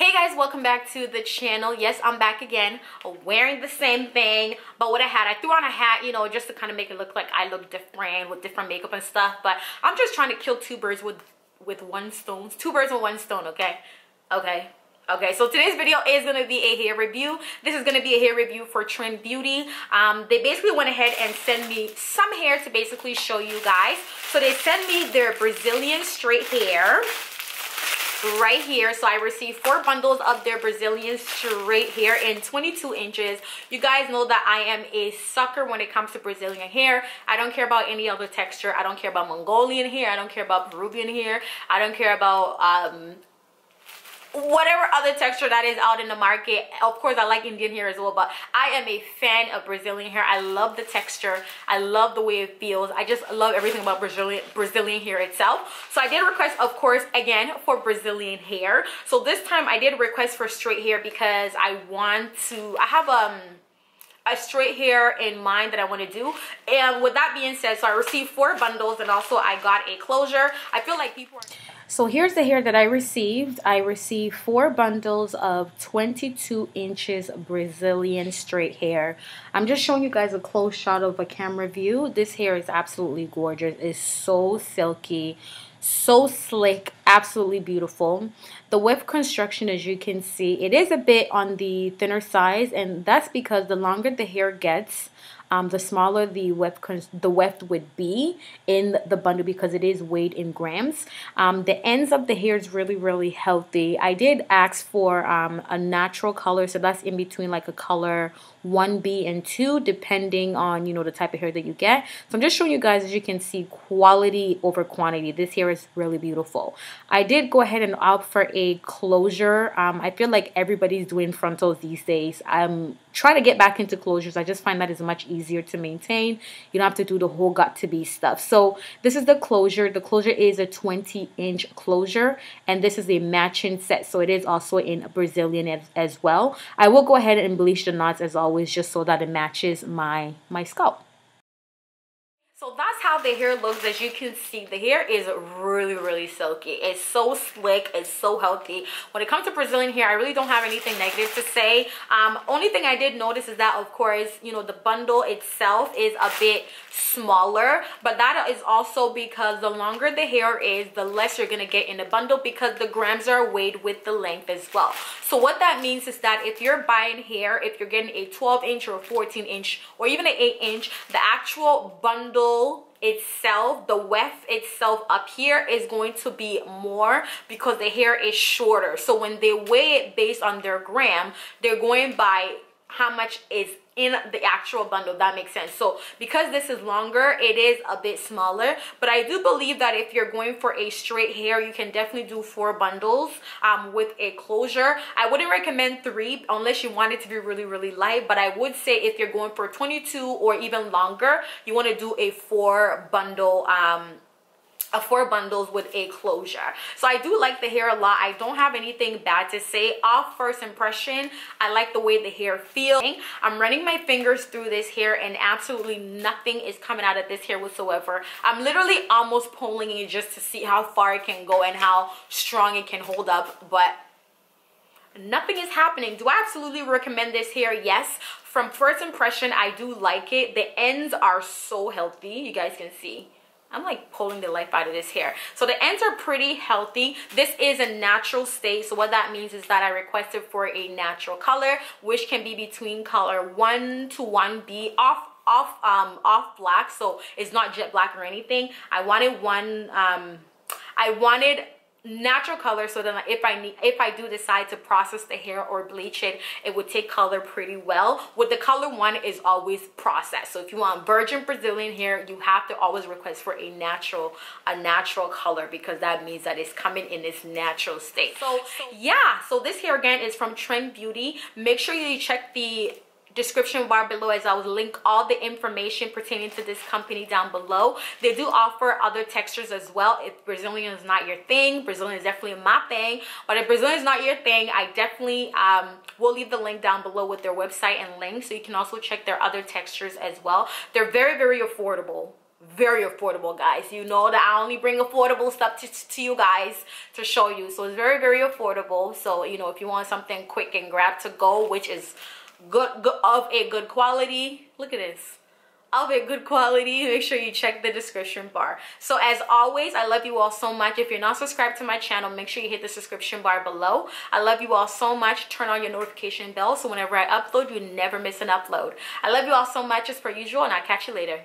Hey guys, welcome back to the channel. Yes, I'm back again, wearing the same thing, but with a hat. I threw on a hat, you know, just to kind of make it look like I look different with different makeup and stuff, but I'm just trying to kill two birds with one stone. Two birds with one stone, okay? Okay, so today's video is going to be a hair review. This is going to be a hair review for Trend Beauty. They basically went ahead and sent me some hair to basically show you guys. So they sent me their Brazilian straight hair right here. So I received 4 bundles of their Brazilian straight hair in 22 inches. You guys know that I am a sucker when it comes to Brazilian hair. I don't care about any other texture. I don't care about Mongolian hair. I don't care about Peruvian hair. I don't care about whatever other texture that is out in the market. Of course, I like Indian hair as well, but I am a fan of Brazilian hair. I love the texture. I love the way it feels. I just love everything about Brazilian hair itself. So I did request, of course, again, for Brazilian hair. So this time I did request for straight hair because I have a straight hair in mind that I want to do. And with that being said, so I received 4 bundles and also I got a closure. I feel like people are... So here's the hair that I received. I received 4 bundles of 22 inches Brazilian straight hair. I'm just showing you guys a close shot of a camera view. This hair is absolutely gorgeous. It's so silky, so slick, absolutely beautiful. The weft construction, as you can see, it is a bit on the thinner size, and that's because the longer the hair gets, the smaller the weft would be in the bundle because it is weighed in grams. The ends of the hair is really healthy. I did ask for a natural color, so that's in between like a color 1B and 2, depending on, you know, the type of hair that you get. So I'm just showing you guys, as you can see, quality over quantity. This hair is really beautiful. I did go ahead and opt for a closure. I feel like everybody's doing frontals these days. I'm trying to get back into closures. I just find that is much easier to maintain. You don't have to do the whole got to be stuff. So this is the closure. The closure is a 20-inch closure, and this is a matching set, so it is also in Brazilian as well. I will go ahead and bleach the knots as always, just so that it matches my scalp. So that's how the hair looks. As you can see, the hair is really silky. It's so slick. It's so healthy. When it comes to Brazilian hair, I really don't have anything negative to say. Only thing I did notice is that, of course, you know, the bundle itself is a bit smaller, but that is also because the longer the hair is, the less you're gonna get in the bundle because the grams are weighed with the length as well. So what that means is that if you're buying hair, if you're getting a 12-inch or a 14-inch or even an 8-inch, the actual bundle itself, the weft itself up here is going to be more because the hair is shorter. So when they weigh it based on their gram, they're going by how much is in the actual bundle. That makes sense. So because this is longer, it is a bit smaller, but I do believe that if you're going for a straight hair, you can definitely do 4 bundles with a closure. I wouldn't recommend 3 unless you want it to be really light, but I would say if you're going for 22 or even longer, you want to do a 4 bundle 4 bundles with a closure. So I do like the hair a lot. I don't have anything bad to say. Off first impression, I like the way the hair feels. I'm running my fingers through this hair and absolutely nothing is coming out of this hair whatsoever. I'm literally almost pulling it just to see how far it can go and how strong it can hold up, but nothing is happening. Do I absolutely recommend this hair? Yes. From first impression, I do like it. The ends are so healthy. You guys can see. I'm like pulling the life out of this hair. So the ends are pretty healthy. This is a natural state. So what that means is that I requested for a natural color, which can be between color 1 to 1B off black. So it's not jet black or anything. I wanted natural color, so then if I do decide to process the hair or bleach it, it would take color pretty well. With the color 1 is always processed. So if you want virgin Brazilian hair, you have to always request for a natural color because that means that it's coming in its natural state. So yeah, so this hair again is from Trend Beauty. Make sure you check the description bar below as I will link all the information pertaining to this company down below. They do offer other textures as well. If Brazilian is not your thing, Brazilian is definitely my thing, but if Brazilian is not your thing, I definitely will leave the link down below with their website and link, so you can also check their other textures as well. They're very affordable. very affordable, guys. You know that I only bring affordable stuff to you guys to show you. So it's very, very affordable. So, you know, if you want something quick and grab to go, which is good of a good quality, look at this, of a good quality, make sure you check the description bar. So as always, I love you all so much. If you're not subscribed to my channel, make sure you hit the subscription bar below. I love you all so much. Turn on your notification bell so whenever I upload, you never miss an upload. I love you all so much as per usual, and I'll catch you later.